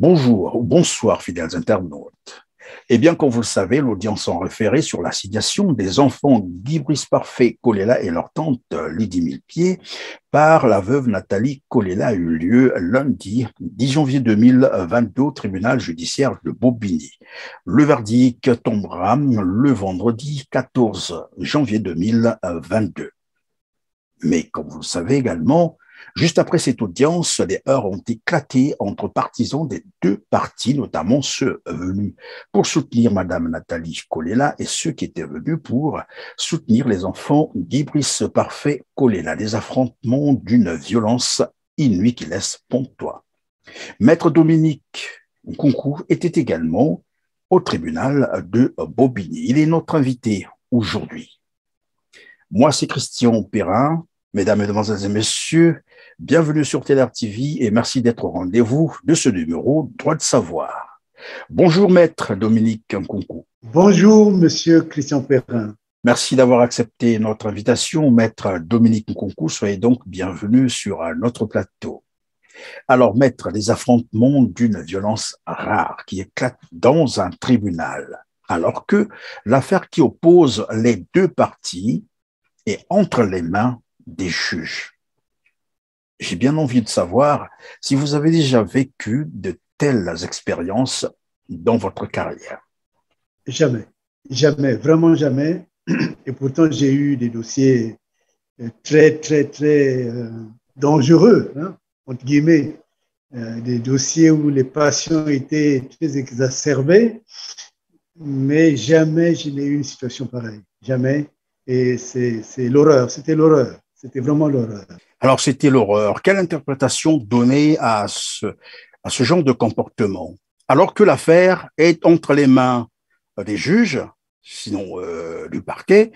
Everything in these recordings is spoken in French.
Bonjour ou bonsoir, fidèles internautes. Eh bien, comme vous le savez, l'audience en référé sur l'assignation des enfants d'Ibris Parfait Kolela et leur tante Lydie Millepied par la veuve Nathalie Kolela a eu lieu lundi 10 janvier 2022 au tribunal judiciaire de Bobigny. Le verdict tombera le vendredi 14 janvier 2022. Mais comme vous le savez également, juste après cette audience, des heurts ont éclaté entre partisans des deux partis, notamment ceux venus pour soutenir Madame Nathalie Kolela et ceux qui étaient venus pour soutenir les enfants d'Ibris Parfait Kolela. Des affrontements d'une violence inouïe qui laisse pantois. Maître Dominique Nkunku était également au tribunal de Bobigny. Il est notre invité aujourd'hui. Moi, c'est Christian Perrin. Mesdames, Mesdemoiselles et Messieurs, bienvenue sur TLR TV et merci d'être au rendez-vous de ce numéro Droit de savoir. Bonjour, Maître Dominique Nkunku. Bonjour, Monsieur Christian Perrin. Merci d'avoir accepté notre invitation, Maître Dominique Nkunku. Soyez donc bienvenue sur notre plateau. Alors, Maître, des affrontements d'une violence rare qui éclatent dans un tribunal, alors que l'affaire qui oppose les deux parties est entre les mains des juges. J'ai bien envie de savoir si vous avez déjà vécu de telles expériences dans votre carrière. Jamais, jamais, vraiment jamais. Et pourtant, j'ai eu des dossiers très dangereux, hein, entre guillemets, des dossiers où les passions étaient très exacerbées, mais jamais je n'ai eu une situation pareille, jamais. Et c'est l'horreur, c'était l'horreur. C'était vraiment l'horreur. Alors, c'était l'horreur. Quelle interprétation donner à ce genre de comportement? Alors que l'affaire est entre les mains des juges, sinon du parquet,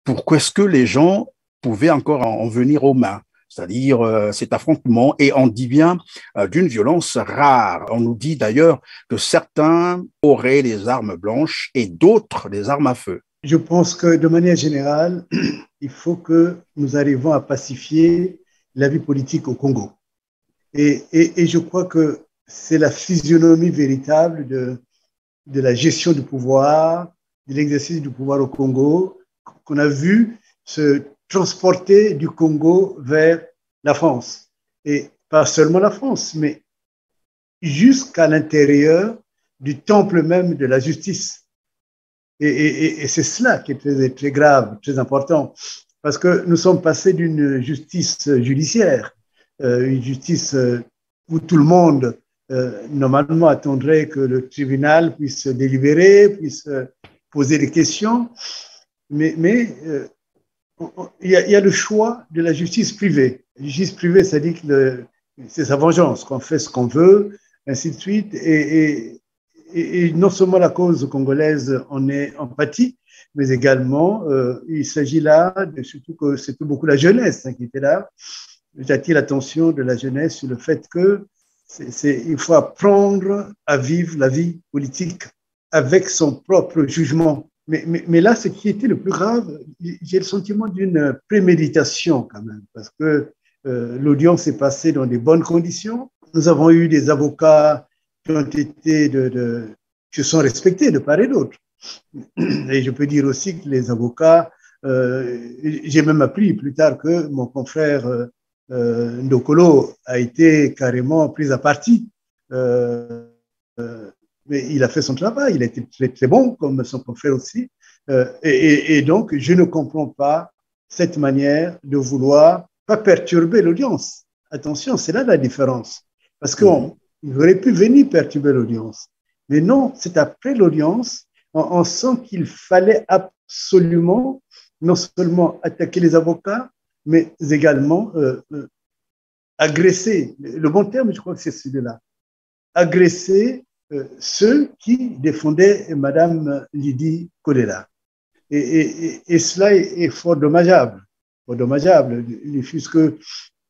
pourquoi est-ce que les gens pouvaient encore en venir aux mains? C'est-à-dire cet affrontement, et on dit bien d'une violence rare. On nous dit d'ailleurs que certains auraient des armes blanches et d'autres des armes à feu. Je pense que de manière générale, il faut que nous arrivions à pacifier la vie politique au Congo. Et je crois que c'est la physionomie véritable de la gestion du pouvoir, de l'exercice du pouvoir au Congo, qu'on a vu se transporter du Congo vers la France. Et pas seulement la France, mais jusqu'à l'intérieur du temple même de la justice. Et c'est cela qui est très grave, très important, parce que nous sommes passés d'une justice judiciaire, une justice où tout le monde, normalement, attendrait que le tribunal puisse délibérer, puisse poser des questions, mais il y a le choix de la justice privée. La justice privée, ça dit que c'est sa vengeance, qu'on fait ce qu'on veut, ainsi de suite, et non seulement la cause congolaise en est en pâtit, mais également, il s'agit là, surtout que c'était beaucoup la jeunesse qui était là. J'attire l'attention de la jeunesse sur le fait que il faut apprendre à vivre la vie politique avec son propre jugement. Mais là, ce qui était le plus grave, j'ai le sentiment d'une préméditation quand même, parce que l'audience s'est passée dans des bonnes conditions. Nous avons eu des avocats qui ont été qui sont respectés de part et d'autre. Et je peux dire aussi que les avocats, j'ai même appris plus tard que mon confrère Ndokolo a été carrément pris à partie. Mais il a fait son travail, il a été très bon, comme son confrère aussi. Et donc, je ne comprends pas cette manière de vouloir pas perturber l'audience. Attention, c'est là la différence. Parce qu'on aurait pu venir perturber l'audience. Mais non, c'est après l'audience, on sent qu'il fallait absolument non seulement attaquer les avocats, mais également agresser, le bon terme, je crois que c'est celui-là, agresser ceux qui défendaient Madame Lydie Kolela. Et cela est fort dommageable, puisque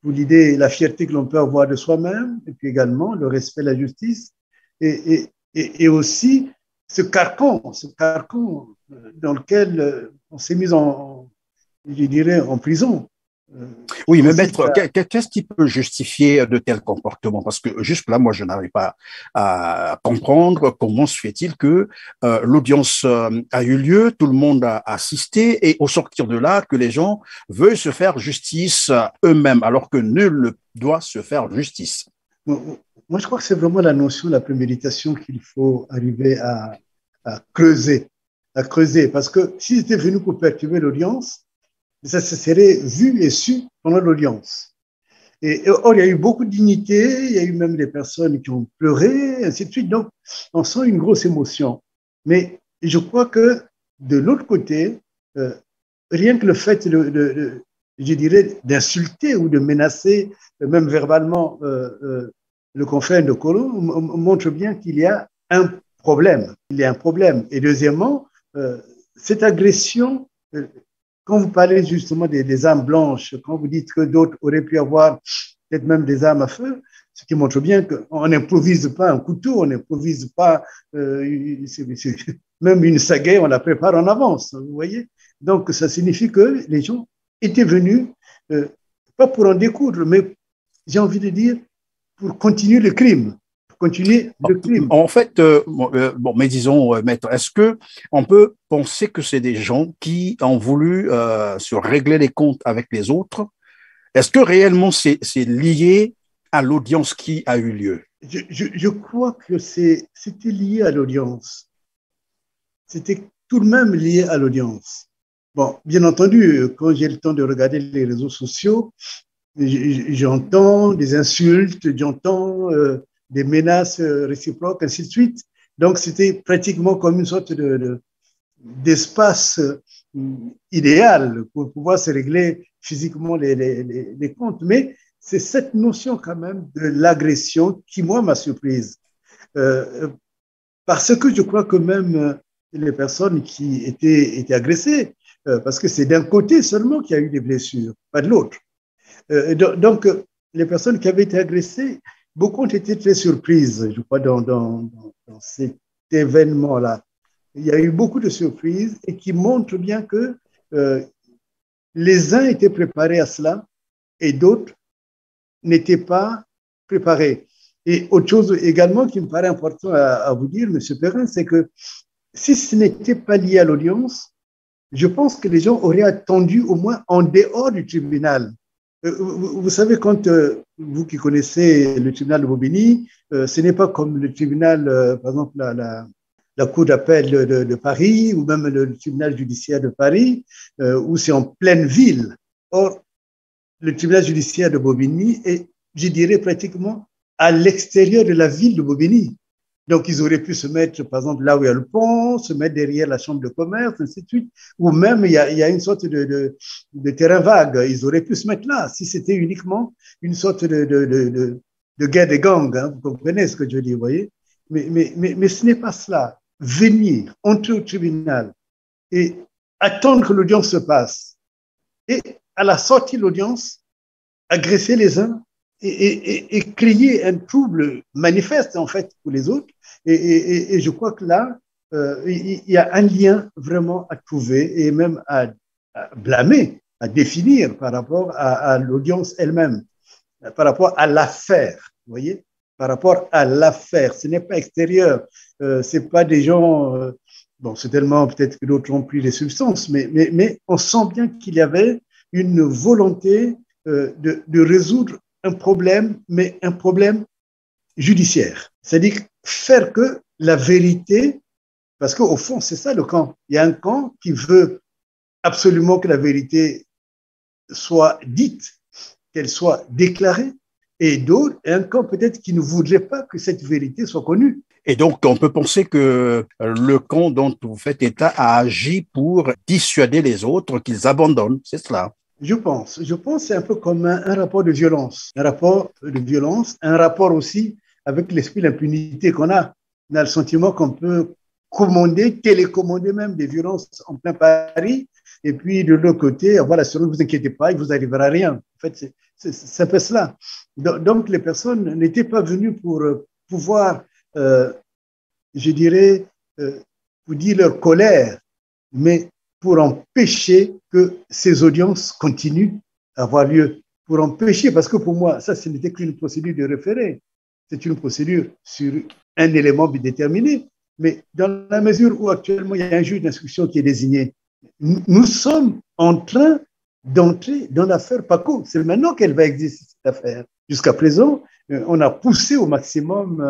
pour l'idée, la fierté que l'on peut avoir de soi-même, et puis également le respect de la justice, et aussi ce carcan dans lequel on s'est mis je dirais, en prison. Oui, mais consiste maître, à... qu'est-ce qui peut justifier de tels comportements? Parce que jusque-là, moi, je n'arrive pas à comprendre comment se fait-il que l'audience a eu lieu, tout le monde a assisté, et au sortir de là, que les gens veulent se faire justice eux-mêmes, alors que nul ne doit se faire justice. Moi, je crois que c'est vraiment la notion de la préméditation qu'il faut arriver à creuser, parce que s'ils étaient venus pour perturber l'audience, ça se serait vu et su pendant l'audience. Et or, il y a eu beaucoup de dignité, il y a eu même des personnes qui ont pleuré, ainsi de suite. Donc, on sent une grosse émotion. Mais je crois que de l'autre côté, euh, rien que le fait, je dirais, d'insulter ou de menacer, même verbalement, le confrère de Colo, montre bien qu'il y a un problème. Il y a un problème. Et deuxièmement, cette agression, quand vous parlez justement des armes blanches, quand vous dites que d'autres auraient pu avoir peut-être même des armes à feu, ce qui montre bien qu'on n'improvise pas un couteau, on n'improvise pas même une sagaie, on la prépare en avance, vous voyez. Donc ça signifie que les gens étaient venus, pas pour en découdre, mais j'ai envie de dire pour continuer le crime, pour continuer le crime. En fait, bon, mais disons, maître, est-ce que on peut penser que c'est des gens qui ont voulu se régler les comptes avec les autres? Est-ce que réellement c'est lié à l'audience qui a eu lieu? Je crois que c'était lié à l'audience. C'était tout de même lié à l'audience. Bon, bien entendu, quand j'ai le temps de regarder les réseaux sociaux, j'entends des insultes, j'entends des menaces réciproques, ainsi de suite. Donc, c'était pratiquement comme une sorte d'espace idéal pour pouvoir se régler physiquement les comptes. Mais c'est cette notion quand même de l'agression qui, moi, m'a surprise. Euh, Parce que je crois que même les personnes qui étaient agressées, parce que c'est d'un côté seulement qu'il y a eu des blessures, pas de l'autre. Donc, les personnes qui avaient été agressées, beaucoup ont été très surprises, je crois, dans cet événement-là. Il y a eu beaucoup de surprises et qui montrent bien que euh, les uns étaient préparés à cela et d'autres n'étaient pas préparés. Et autre chose également qui me paraît important à vous dire, M. Perrin, c'est que si ce n'était pas lié à l'audience, je pense que les gens auraient attendu au moins en dehors du tribunal. Vous savez, quand vous qui connaissez le tribunal de Bobigny, ce n'est pas comme le tribunal, par exemple, la Cour d'appel de Paris ou même le tribunal judiciaire de Paris, où c'est en pleine ville. Or, le tribunal judiciaire de Bobigny est, je dirais, pratiquement à l'extérieur de la ville de Bobigny. Donc, ils auraient pu se mettre, par exemple, là où il y a le pont, se mettre derrière la chambre de commerce, ainsi de suite. Ou même, il y a une sorte de terrain vague. Ils auraient pu se mettre là, si c'était uniquement une sorte de guerre des gangs. Hein. Vous comprenez ce que je veux dire, vous voyez? Mais ce n'est pas cela. Venir, entrer au tribunal et attendre que l'audience se passe. Et à la sortie de l'audience, agresser les uns et créer un trouble manifeste, en fait, pour les autres. Et je crois que là, il y a un lien vraiment à trouver et même à blâmer, à définir par rapport à l'audience elle-même, par rapport à l'affaire, vous voyez, par rapport à l'affaire. Ce n'est pas extérieur, ce n'est pas des gens, bon, c'est tellement peut-être que d'autres ont pris les substances, mais on sent bien qu'il y avait une volonté de résoudre un problème, mais un problème judiciaire. C'est-à-dire faire que la vérité, parce qu'au fond, c'est ça le camp. Il y a un camp qui veut absolument que la vérité soit dite, qu'elle soit déclarée, et d'autres, un camp peut-être qui ne voudrait pas que cette vérité soit connue. Et donc, on peut penser que le camp dont vous faites état a agi pour dissuader les autres qu'ils abandonnent, c'est cela. Je pense que c'est un peu comme un rapport de violence, un rapport aussi avec l'esprit d'impunité qu'on a. On a le sentiment qu'on peut commander, télécommander même des violences en plein Paris, et puis de l'autre côté, voilà, ne vous inquiétez pas, il ne vous arrivera rien. En fait, c'est un peu cela. Donc, les personnes n'étaient pas venues pour pouvoir, je dirais, pour dire leur colère, mais pour empêcher que ces audiences continuent avoir lieu pour empêcher, parce que pour moi, ça, ce n'était qu'une procédure de référé. C'est une procédure sur un élément déterminé. Mais dans la mesure où actuellement il y a un juge d'instruction qui est désigné, nous sommes en train d'entrer dans l'affaire Paco. C'est maintenant qu'elle va exister, cette affaire. Jusqu'à présent, on a poussé au maximum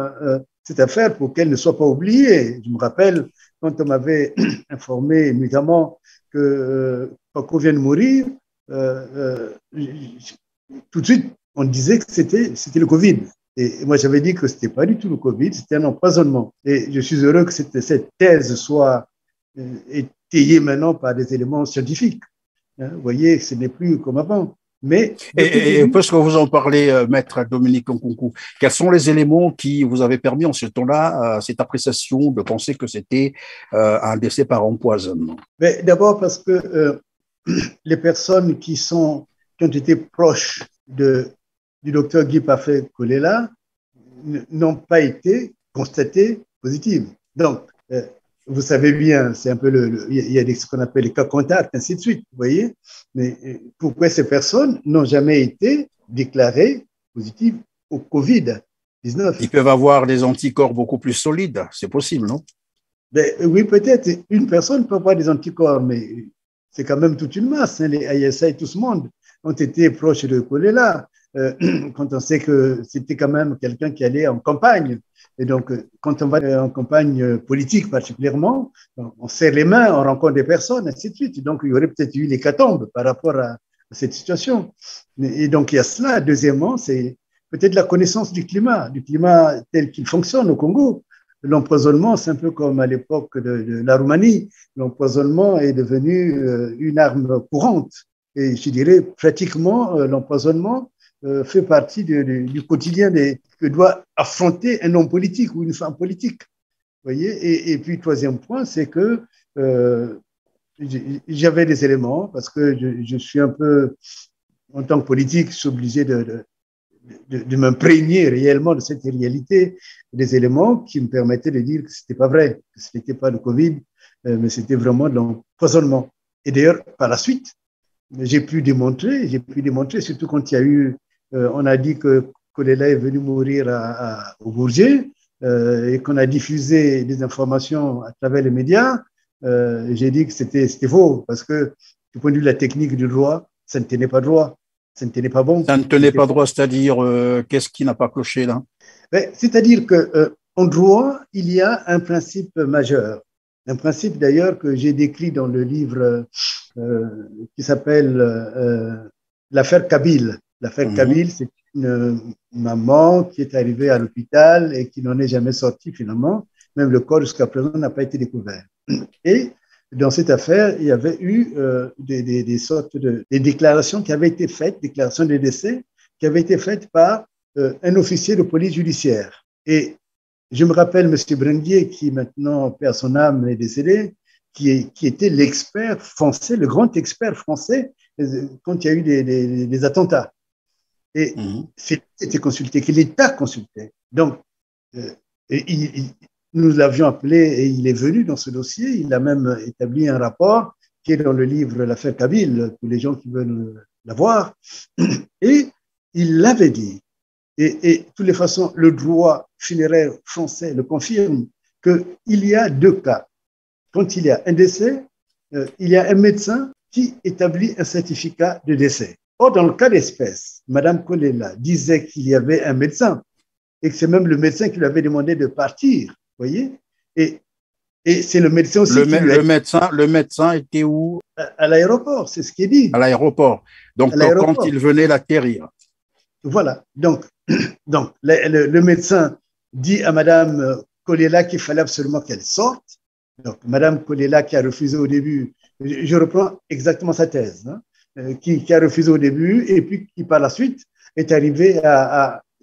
cette affaire pour qu'elle ne soit pas oubliée. Je me rappelle quand on m'avait informé notamment que Paco vient de mourir, tout de suite, on disait que c'était le Covid. Et moi, j'avais dit que ce n'était pas du tout le Covid, c'était un empoisonnement. Et je suis heureux que cette thèse soit étayée maintenant par des éléments scientifiques. Hein, vous voyez, ce n'est plus comme avant. Mais et puisque vous en parlez, maître Dominique Nkunku, quels sont les éléments qui vous avaient permis en ce temps-là, cette appréciation de penser que c'était un décès par empoisonnement? D'abord parce que les personnes qui ont été proches du docteur Guy Parfait Kolela n'ont pas été constatées positives. Donc, vous savez bien, c'est un peu il y a ce qu'on appelle les cas contacts, ainsi de suite, vous voyez. Mais pourquoi ces personnes n'ont jamais été déclarées positives au Covid-19? Ils peuvent avoir des anticorps beaucoup plus solides, c'est possible, non? Oui, peut-être. Une personne peut avoir des anticorps, mais c'est quand même toute une masse. Hein. Les ISA et tout ce monde ont été proches de Kolela. Quand on sait que c'était quand même quelqu'un qui allait en campagne. Et donc, quand on va en campagne politique particulièrement, on serre les mains, on rencontre des personnes, ainsi de suite. Donc, il y aurait peut-être eu l'hécatombe par rapport à cette situation. Et donc, il y a cela. Deuxièmement, c'est peut-être la connaissance du climat tel qu'il fonctionne au Congo. L'empoisonnement, c'est un peu comme à l'époque de la Roumanie. L'empoisonnement est devenu une arme courante. Et je dirais pratiquement l'empoisonnement fait partie du quotidien que doit affronter un homme politique ou une femme politique. Vous voyez, et puis, troisième point, c'est que j'avais des éléments, parce que je suis un peu, en tant que politique, je suis obligé de m'imprégner réellement de cette réalité, des éléments qui me permettaient de dire que ce n'était pas vrai, que ce n'était pas le Covid, mais c'était vraiment de l'empoisonnement. Et d'ailleurs, par la suite, j'ai pu démontrer, surtout quand il y a eu, on a dit que Kolela est venu mourir au Bourget et qu'on a diffusé des informations à travers les médias. J'ai dit que c'était faux parce que du point de vue de la technique du droit, ça ne tenait pas droit, ça ne tenait pas bon. Ça ne tenait pas droit, c'est-à-dire qu'est-ce qui n'a pas cloché là? C'est-à-dire qu'en droit, il y a un principe majeur, un principe d'ailleurs que j'ai décrit dans le livre qui s'appelle l'affaire Kabyle. L'affaire Kabyle, c'est une maman qui est arrivée à l'hôpital et qui n'en est jamais sortie finalement. Même le corps jusqu'à présent n'a pas été découvert. Et dans cette affaire, il y avait eu des déclarations qui avaient été faites, déclarations de décès, qui avaient été faites par un officier de police judiciaire. Et je me rappelle M. Brenguier, qui maintenant, paix à son âme, est décédé, qui était l'expert français, le grand expert français quand il y a eu des attentats. Et c'était consulté, que l'État consultait. Donc, nous l'avions appelé et il est venu dans ce dossier. Il a même établi un rapport qui est dans le livre L'affaire Kabyle, pour les gens qui veulent la voir. Et il l'avait dit. Et de toutes les façons, le droit funéraire français le confirme qu'il y a deux cas. Quand il y a un décès, il y a un médecin qui établit un certificat de décès. Or, dans le cas d'espèce, Mme Kolela disait qu'il y avait un médecin et que c'est même le médecin qui lui avait demandé de partir, vous voyez. Et c'est le médecin aussi le médecin était où? À l'aéroport, c'est ce qui est dit. À l'aéroport. Donc, quand il venait l'atterrir. Voilà. Donc le médecin dit à Mme Kolela qu'il fallait absolument qu'elle sorte. Donc, Mme Kolela qui a refusé au début, je reprends exactement sa thèse, hein, qui a refusé au début et puis qui par la suite est arrivée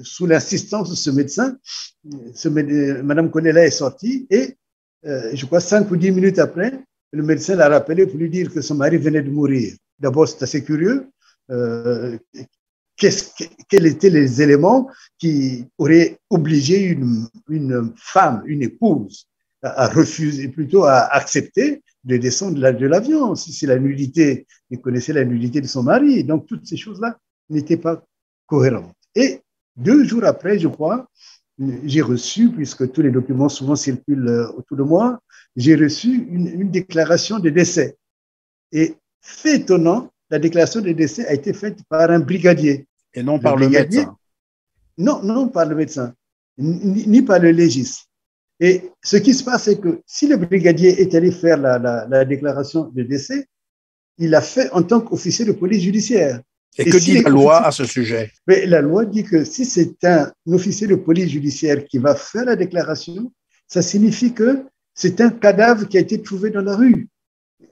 sous l'insistance de ce médecin. Mme Kolela est sortie et je crois 5 ou 10 minutes après, le médecin l'a rappelé pour lui dire que son mari venait de mourir. D'abord, c'est assez curieux. Quels étaient les éléments qui auraient obligé une femme, une épouse, à refuser, plutôt à accepter de descendre de l'avion, si c'est la nudité, il connaissait la nudité de son mari. Donc, toutes ces choses-là n'étaient pas cohérentes. Et 2 jours après, je crois, j'ai reçu, puisque tous les documents souvent circulent autour de moi, j'ai reçu une déclaration de décès. Et fait étonnant, la déclaration de décès a été faite par un brigadier. Et non par le médecin. Non, non par le médecin, ni par le légiste. Et ce qui se passe, c'est que si le brigadier est allé faire la déclaration de décès, il l'a fait en tant qu'officier de police judiciaire. Et que dit la loi à ce sujet? Mais la loi dit que si c'est un officier de police judiciaire qui va faire la déclaration, ça signifie que c'est un cadavre qui a été trouvé dans la rue.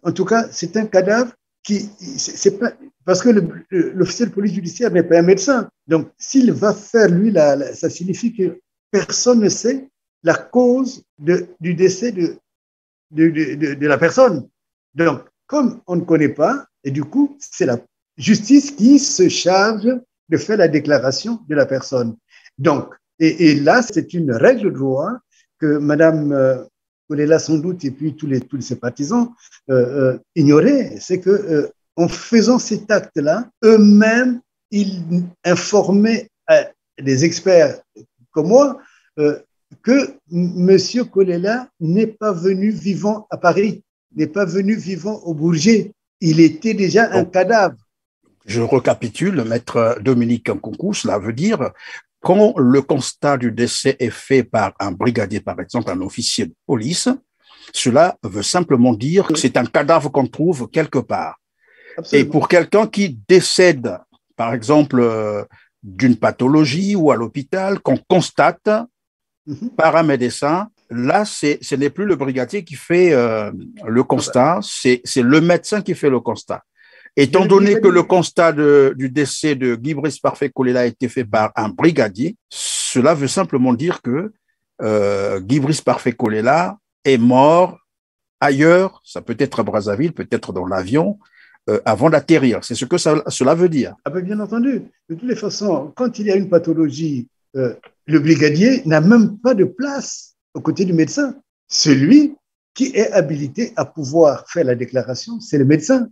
En tout cas, c'est un cadavre qui, c'est pas, parce que l'officier de police judiciaire n'est pas un médecin. Donc, s'il va faire, lui, ça signifie que personne ne sait la cause du décès de la personne. Donc, comme on ne connaît pas, et du coup, c'est la justice qui se charge de faire la déclaration de la personne. Donc, et là, c'est une règle de droit que Madame Kolela, sans doute, et puis tous ses partisans ignoraient, c'est que en faisant cet acte-là, eux-mêmes, ils informaient des experts comme moi que M. Kolela n'est pas venu vivant à Paris, n'est pas venu vivant au Bourget. Il était déjà un cadavre. Je récapitule, maître Dominique Nkounkou, cela veut dire quand le constat du décès est fait par un brigadier, par exemple, un officier de police, cela veut simplement dire que c'est un cadavre qu'on trouve quelque part. Absolument. Et pour quelqu'un qui décède, par exemple, d'une pathologie ou à l'hôpital, qu'on constate par un médecin, là, ce n'est plus le brigadier qui fait le constat, c'est le médecin qui fait le constat. Étant donné que le constat du décès de Guy Brice Parfait Kolela a été fait par un brigadier, cela veut simplement dire que Guy Brice Parfait Kolela est mort ailleurs, ça peut être à Brazzaville, peut-être dans l'avion, avant d'atterrir. C'est ce que cela veut dire. Ah ben bien entendu. De toutes les façons, quand il y a une pathologie, le brigadier n'a même pas de place aux côtés du médecin. Celui qui est habilité à pouvoir faire la déclaration, c'est le médecin.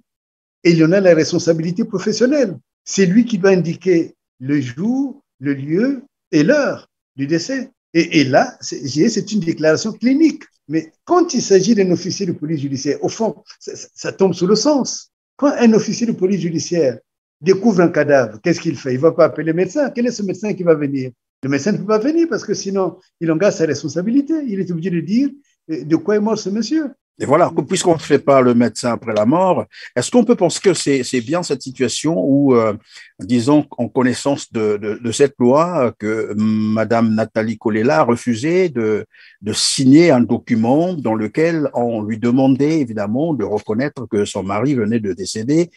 Et il y en a la responsabilité professionnelle. C'est lui qui doit indiquer le jour, le lieu et l'heure du décès. Et là, c'est une déclaration clinique. Mais quand il s'agit d'un officier de police judiciaire, au fond, ça tombe sous le sens. Quand un officier de police judiciaire découvre un cadavre, qu'est-ce qu'il fait? Il ne va pas appeler le médecin. Quel est ce médecin qui va venir? Le médecin ne peut pas venir parce que sinon, il engage sa responsabilité. Il est obligé de dire de quoi est mort ce monsieur. Et voilà, puisqu'on ne fait pas le médecin après la mort, est-ce qu'on peut penser que c'est bien cette situation où, disons, en connaissance de cette loi, que Madame Nathalie Kolela a refusé de signer un document dans lequel on lui demandait évidemment de reconnaître que son mari venait de décéder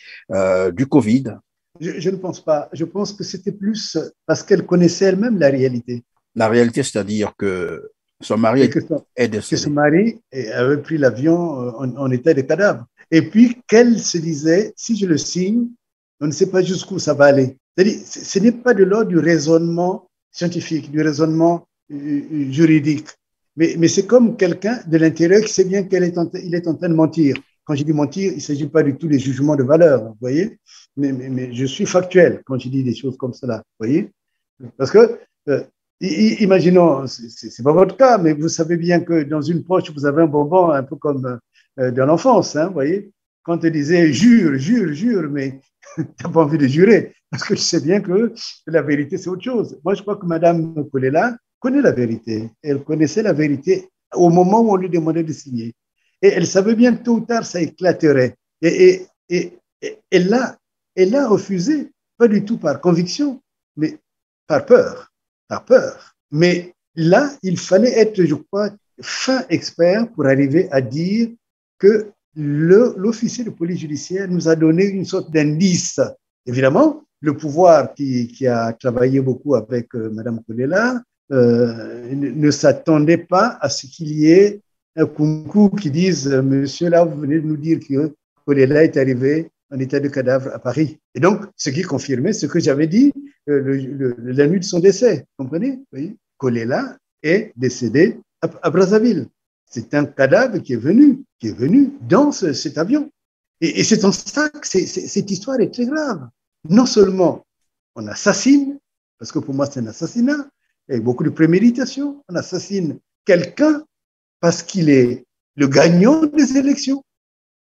du Covid? Je ne pense pas. Je pense que c'était plus parce qu'elle connaissait elle-même la réalité. La réalité, c'est-à-dire que son mari est décédé. Que son mari avait pris l'avion en état de cadavre. Et puis qu'elle se disait, si je le signe, on ne sait pas jusqu'où ça va aller. C'est-à-dire, ce n'est pas de l'ordre du raisonnement scientifique, du raisonnement juridique. Mais c'est comme quelqu'un de l'intérieur qui sait bien qu'il est en train de mentir. Quand je dis mentir, il ne s'agit pas du tout des jugements de valeur, vous voyez. Mais je suis factuel quand je dis des choses comme cela, vous voyez. Parce que imaginons, ce n'est pas votre cas, mais vous savez bien que dans une poche, vous avez un bonbon un peu comme dans l'enfance, hein, vous voyez. Quand tu disais jure, jure, jure, mais tu n'as pas envie de jurer, parce que je sais bien que la vérité, c'est autre chose. Moi, je crois que Mme Kolela connaît la vérité. Elle connaissait la vérité au moment où on lui demandait de signer. Et elle savait bien que tôt ou tard, ça éclaterait. Et elle a refusé, pas du tout par conviction, mais par peur. Par peur. Mais là, il fallait être, je crois, fin expert pour arriver à dire que l'officier de police judiciaire nous a donné une sorte d'indice. Évidemment, le pouvoir qui a travaillé beaucoup avec Mme Kolela ne s'attendait pas à ce qu'il y ait un concours qui dise « Monsieur, là, vous venez de nous dire que Kolela est arrivé en état de cadavre à Paris. » Et donc, ce qui confirmait ce que j'avais dit la nuit de son décès. Vous comprenez? Oui. Kolela est décédé à Brazzaville. C'est un cadavre qui est venu dans cet avion. Et c'est en ça que cette histoire est très grave. Non seulement on assassine, parce que pour moi c'est un assassinat, avec beaucoup de préméditation, on assassine quelqu'un parce qu'il est le gagnant des élections,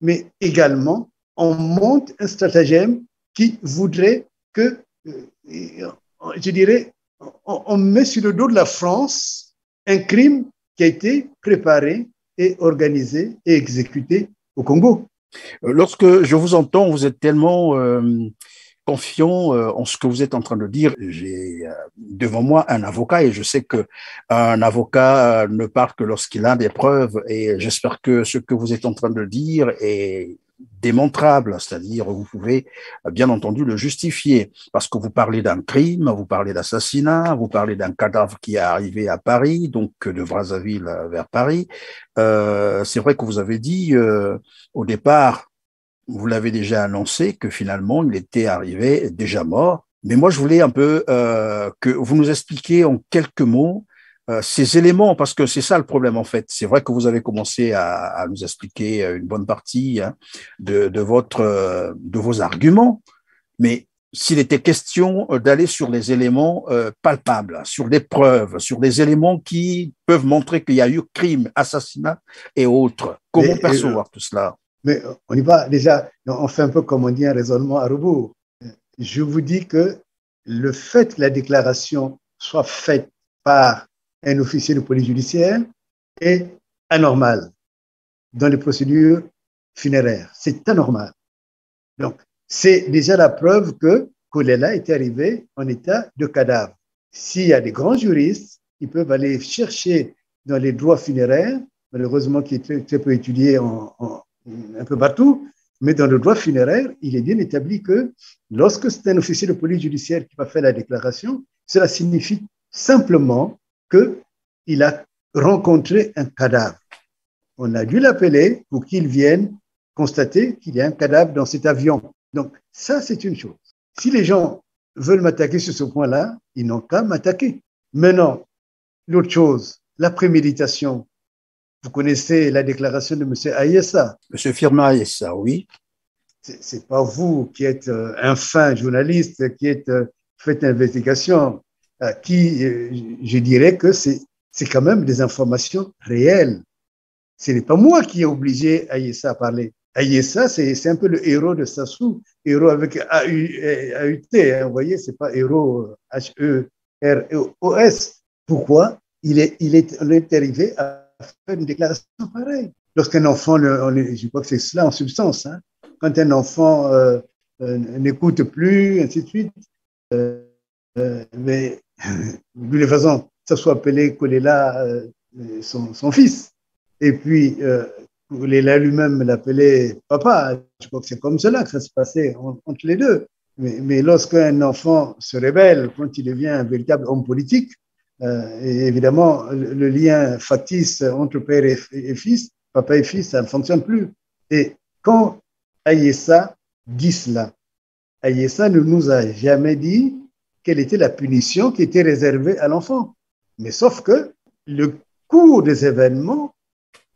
mais également on monte un stratagème qui voudrait que, je dirais, on met sur le dos de la France un crime qui a été préparé et organisé et exécuté au Congo. Lorsque je vous entends, vous êtes tellement confiant en ce que vous êtes en train de dire. J'ai devant moi un avocat et je sais que un avocat ne parle que lorsqu'il a des preuves et j'espère que ce que vous êtes en train de dire est démontrable, c'est-à-dire vous pouvez bien entendu le justifier parce que vous parlez d'un crime, vous parlez d'assassinat, vous parlez d'un cadavre qui est arrivé à Paris, donc de Brazzaville vers Paris. C'est vrai que vous avez dit au départ, vous l'avez déjà annoncé que finalement il était arrivé déjà mort. Mais moi je voulais un peu que vous nous expliquiez en quelques mots ces éléments, parce que c'est ça le problème en fait. C'est vrai que vous avez commencé à nous expliquer une bonne partie de vos arguments, mais s'il était question d'aller sur les éléments palpables, sur des preuves, sur des éléments qui peuvent montrer qu'il y a eu crime, assassinat et autres, comment percevoir tout cela? Mais on y va déjà, on fait un peu comme on dit un raisonnement à rebours. Je vous dis que le fait que la déclaration soit faite par un officier de police judiciaire est anormal dans les procédures funéraires. C'est anormal. Donc, c'est déjà la preuve que Kolela est arrivé en état de cadavre. S'il y a des grands juristes, ils peuvent aller chercher dans les droits funéraires, malheureusement qui est très, très peu étudié un peu partout, mais dans le droit funéraire, il est bien établi que lorsque c'est un officier de police judiciaire qui va faire la déclaration, cela signifie simplement qu'il a rencontré un cadavre. On a dû l'appeler pour qu'il vienne constater qu'il y a un cadavre dans cet avion. Donc, ça, c'est une chose. Si les gens veulent m'attaquer sur ce point-là, ils n'ont qu'à m'attaquer. Maintenant, l'autre chose, la préméditation. Vous connaissez la déclaration de M. Ayessa. M. Firmin Ayessa, oui. C'est pas vous qui êtes un fin journaliste, qui êtes fait l'investigation, qui, je dirais que c'est quand même des informations réelles. Ce n'est pas moi qui ai obligé Ayessa à parler. Ayessa, c'est un peu le héros de Sassou, héros avec A-U-T, hein, vous voyez, c'est pas héros H-E-R-O-S. Pourquoi on est arrivé à faire une déclaration pareille? Lorsqu'un enfant, je crois que c'est cela en substance, hein, quand un enfant n'écoute plus, ainsi de suite, mais de toute façon, ça soit appelé Kolela son fils. Et puis, Kolela lui-même l'appelait papa. Je crois que c'est comme cela que ça se passait entre les deux. Mais lorsqu'un enfant se révèle, quand il devient un véritable homme politique, et évidemment, le lien factice entre père et fils, papa et fils, ça ne fonctionne plus. Et quand Ayessa dit cela, Ayessa ne nous a jamais dit quelle était la punition qui était réservée à l'enfant. Mais sauf que le cours des événements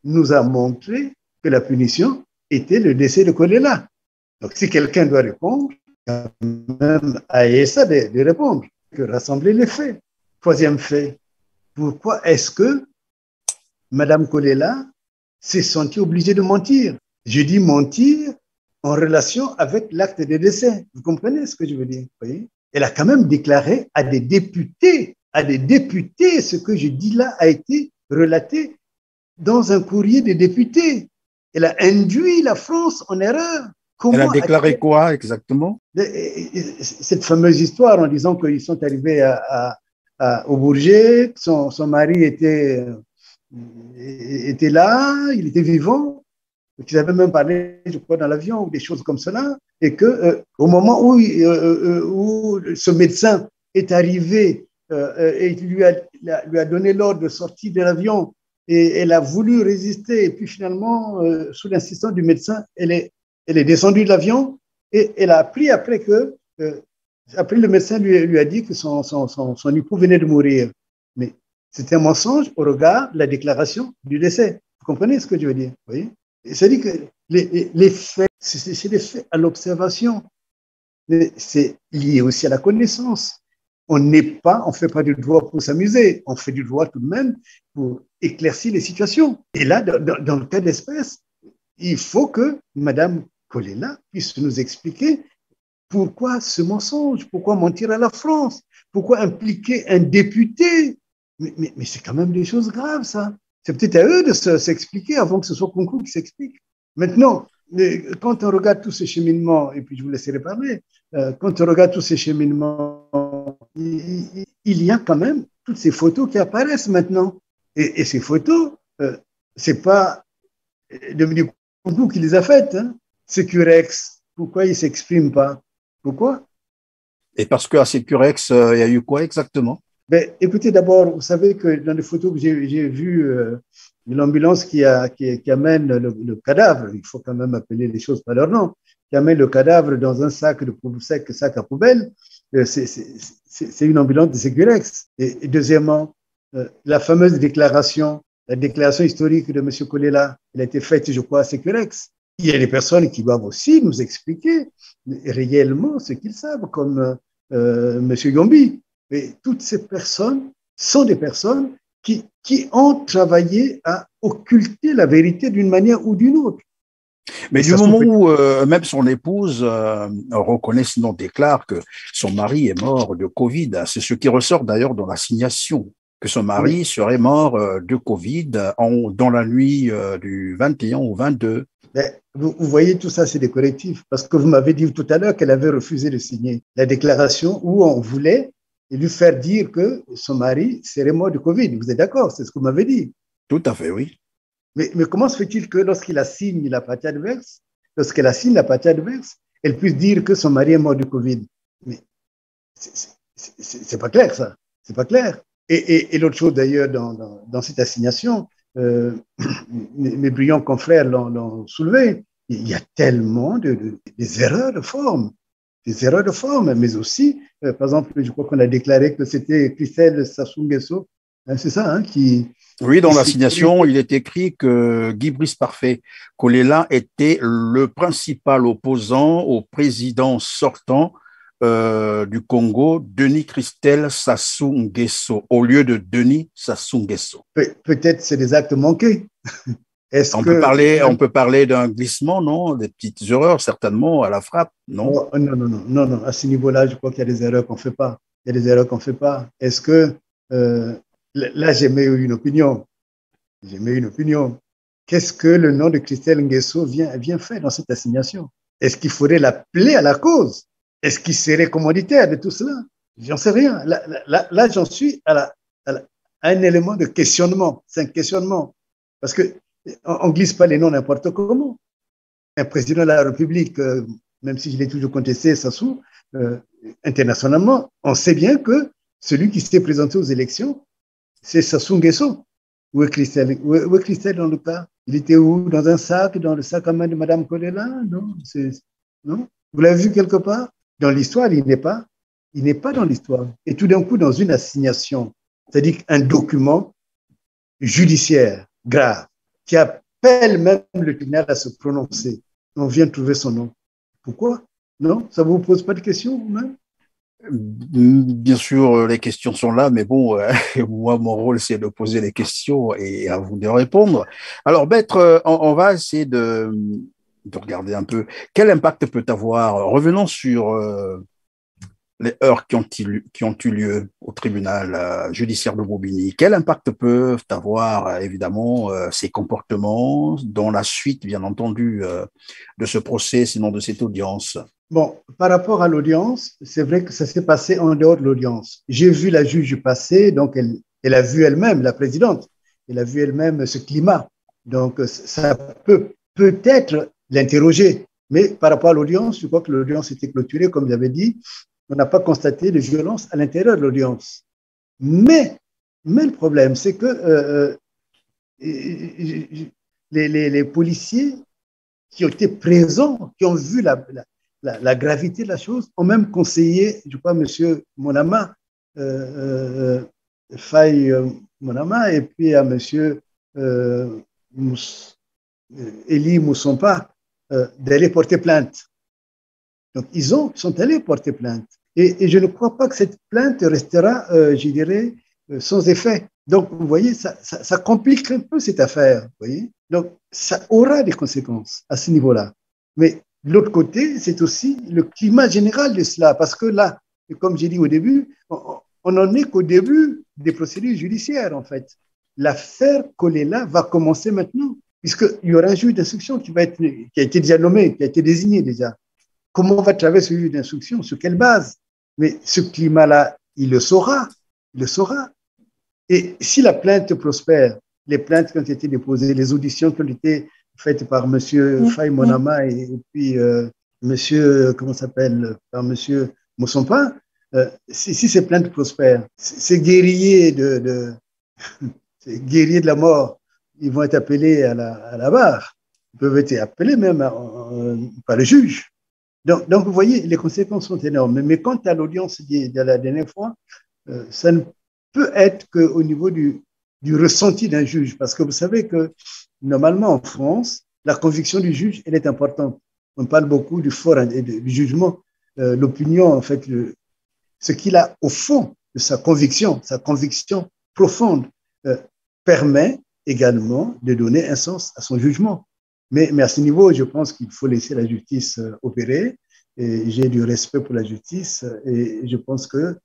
nous a montré que la punition était le décès de Kolela. Donc, si quelqu'un doit répondre, quand même Ayessa de répondre, que rassembler les faits. Troisième fait, pourquoi est-ce que Mme Kolela s'est sentie obligée de mentir? Je dis mentir en relation avec l'acte de décès. Vous comprenez ce que je veux dire? Oui. Elle a quand même déclaré à des députés, ce que je dis là a été relaté dans un courrier des députés. Elle a induit la France en erreur. Elle a déclaré quoi exactement? Cette fameuse histoire en disant qu'ils sont arrivés au Bourget, son mari était là, il était vivant, qu'ils avaient même parlé, je crois, dans l'avion ou des choses comme cela, et que au moment où ce médecin est arrivé et lui a donné l'ordre de sortir de l'avion, et elle a voulu résister, et puis finalement, sous l'insistance du médecin, elle est descendue de l'avion et elle a appris après que après le médecin lui a dit que son époux venait de mourir. Mais c'était un mensonge au regard de la déclaration du décès. Vous comprenez ce que je veux dire? Oui. C'est-à-dire que les faits, c'est des faits à l'observation, mais c'est lié aussi à la connaissance. On ne fait pas du droit pour s'amuser, on fait du droit tout de même pour éclaircir les situations. Et là, dans le cas d'espèce, il faut que Mme Kolela puisse nous expliquer pourquoi ce mensonge, pourquoi mentir à la France, pourquoi impliquer un député. Mais c'est quand même des choses graves, ça. C'est peut-être à eux de s'expliquer avant que ce soit Concours qui s'explique. Maintenant, quand on regarde tous ces cheminements, et puis je vous laisserai parler, quand on regarde tous ces cheminements, il y a quand même toutes ces photos qui apparaissent maintenant. Et ces photos, c'est pas Dominique Concours qui les a faites. Hein. Securex, pourquoi il ne s'exprime pas? Pourquoi? Et parce qu'à Sécurex, il y a eu quoi exactement? Ben, écoutez, d'abord, vous savez que dans les photos que j'ai vues de l'ambulance qui amène le cadavre, il faut quand même appeler les choses par leur nom, qui amène le cadavre dans un sac sac à poubelle, c'est une ambulance de Sécurex. Et deuxièmement, la fameuse déclaration, la déclaration historique de M. Kolela, elle a été faite, je crois, à Sécurex. Il y a des personnes qui doivent aussi nous expliquer réellement ce qu'ils savent, comme M. Yombi. Et toutes ces personnes sont des personnes qui ont travaillé à occulter la vérité d'une manière ou d'une autre. Mais du moment où même son épouse reconnaît, sinon déclare que son mari est mort de Covid, c'est ce qui ressort d'ailleurs dans l'assignation, que son mari serait mort de Covid dans la nuit du 21 au 22. Mais vous voyez, tout ça, c'est des correctifs, parce que vous m'avez dit tout à l'heure qu'elle avait refusé de signer la déclaration où on voulait lui faire dire que son mari serait mort de Covid. Vous êtes d'accord? C'est ce que vous m'avez dit. Tout à fait, oui. Mais comment se fait-il que lorsqu'elle assigne la partie adverse, elle puisse dire que son mari est mort de Covid? Mais c'est pas clair, ça. C'est pas clair. Et l'autre chose, d'ailleurs, dans cette assignation, mes brillants confrères l'ont soulevé, il y a tellement des erreurs de forme. Des erreurs de forme, mais aussi, par exemple, je crois qu'on a déclaré que c'était Christelle Sassou Nguesso, hein, c'est ça, hein, Oui, dans l'assignation, il est écrit que Guy Brice Parfait Kolela était le principal opposant au président sortant du Congo, Denis Christelle Sassou Nguesso, au lieu de Denis Sassou Nguesso. Peut-être c'est des actes manqués. On peut parler d'un glissement, non? Des petites erreurs, certainement, à la frappe, non? Oh, non. À ce niveau-là, je crois qu'il y a des erreurs qu'on ne fait pas. Il y a des erreurs qu'on ne fait pas. Est-ce que, là, j'ai mis une opinion. Qu'est-ce que le nom de Christelle Nguesso vient faire dans cette assignation? Est-ce qu'il faudrait l'appeler à la cause? Est-ce qu'il serait commanditaire de tout cela? J'en sais rien. Là j'en suis à un élément de questionnement. C'est un questionnement. Parce que on ne glisse pas les noms n'importe comment. Un président de la République, même si je l'ai toujours contesté, Sassou, internationalement, on sait bien que celui qui s'est présenté aux élections, c'est Sassou Nguesso. Où est Christelle? Où est Christelle dans le cas? Il était où? Dans un sac, dans le sac à main de Mme Kolela? Non? Vous l'avez vu quelque part? Dans l'histoire, il n'est pas dans l'histoire. Et tout d'un coup, dans une assignation, c'est-à-dire un document judiciaire grave, qui appelle même le tribunal à se prononcer. On vient de trouver son nom. Pourquoi? Non? Ça ne vous pose pas de questions, vous-même? Bien sûr, les questions sont là, mais bon, moi, mon rôle, c'est de poser les questions et à vous de répondre. Alors, Maître, on va essayer de regarder un peu quel impact peut avoir. Revenons sur les heures qui ont eu lieu au tribunal judiciaire de Bobigny. Quel impact peuvent avoir, évidemment, ces comportements dans la suite, bien entendu, de ce procès, sinon de cette audience? Bon, par rapport à l'audience, c'est vrai que ça s'est passé en dehors de l'audience. J'ai vu la juge passer, donc elle a vu elle-même, la présidente, elle a vu elle-même ce climat. Donc, ça peut-être l'interroger. Mais par rapport à l'audience, je crois que l'audience était clôturée, comme j'avais dit. On n'a pas constaté de violence à l'intérieur de l'audience. Mais le problème, c'est que les policiers qui ont été présents, qui ont vu la gravité de la chose, ont même conseillé, je crois, M. Monama, Faye Monama, et puis à M. Elie Moussompa d'aller porter plainte. Donc, ils sont allés porter plainte. Et je ne crois pas que cette plainte restera, je dirais, sans effet. Donc, vous voyez, ça complique un peu cette affaire. Vous voyez. Donc, ça aura des conséquences à ce niveau-là. Mais de l'autre côté, c'est aussi le climat général de cela. Parce que là, comme j'ai dit au début, on n'en est qu'au début des procédures judiciaires, en fait. L'affaire Kolela va commencer maintenant, puisqu'il y aura un juge d'instruction qui a été déjà nommé, qui a été désigné déjà. Comment va travailler ce juge d'instruction? Sur quelle base? Mais ce climat-là, il le saura. Il le saura. Et si la plainte prospère, les plaintes qui ont été déposées, les auditions qui ont été faites par M. Faye Monama et puis M. Comment s'appelle? Par M. Moussompa, si ces plaintes prospèrent, ces guerriers ces guerriers de la mort, ils vont être appelés à la barre. Ils peuvent être appelés même par le juge. Donc, vous voyez, les conséquences sont énormes. Mais quant à l'audience de la dernière fois, ça ne peut être qu'au niveau du ressenti d'un juge. Parce que vous savez que, normalement, en France, la conviction du juge, elle est importante. On parle beaucoup du fort et du jugement. L'opinion, en fait, ce qu'il a au fond de sa conviction profonde, permet également de donner un sens à son jugement. Mais à ce niveau, je pense qu'il faut laisser la justice opérer. Et j'ai du respect pour la justice et je pense que